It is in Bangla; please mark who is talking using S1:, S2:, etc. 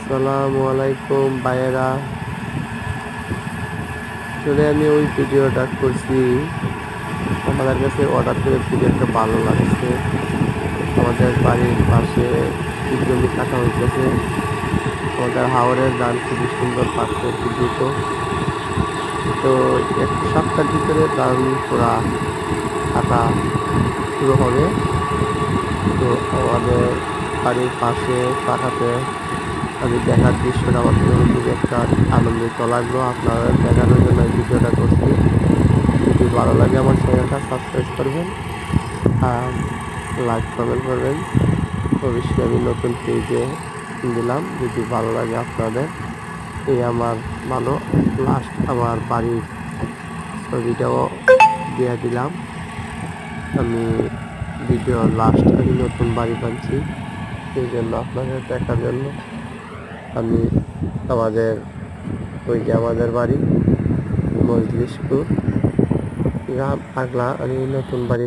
S1: আসসালামু আলাইকুম ভাইয়েরা। আসলে আমি ওই ভিডিওটা করছি, আমাদের কাছে অর্ডার করে ভিডিওটা ভালো লাগছে। আমাদের বাড়ির পাশে জমি কাটা হইতেছে, আমাদের হাওরের ধান খুবই সুন্দর পাচ্ছে, খুব দ্রুত। তো 1 সপ্তাহের ভিতরে ধান পুরা কাটা শুরু হবে। তো আমাদের বাড়ির পাশে কাটাতে আমি দেখার দৃশ্যটা আমার জন্য খুবই একটা আনন্দিত লাগলো। আপনারা দেখানোর জন্য এই ভিডিওটা করছি। যদি ভালো লাগে আমার চ্যানেলটা সাবস্ক্রাইব করবেন আর লাইক কমেন্ট করবেন। অবশ্যই আমি নতুন পেজে দিলাম, যদি ভালো লাগে আপনাদের। এই আমার ভালো লাস্ট আমার বাড়ির ছবিটাও দিয়ে দিলাম। আমি ভিডিও লাস্ট আমি নতুন বাড়ি বানছি, সেই জন্য আপনাদের দেখার জন্য আমি আমাদের ওই যে আমাদের বাড়ি মজলিশপুর গ্রাম পাগলা, আমি নতুন বাড়ি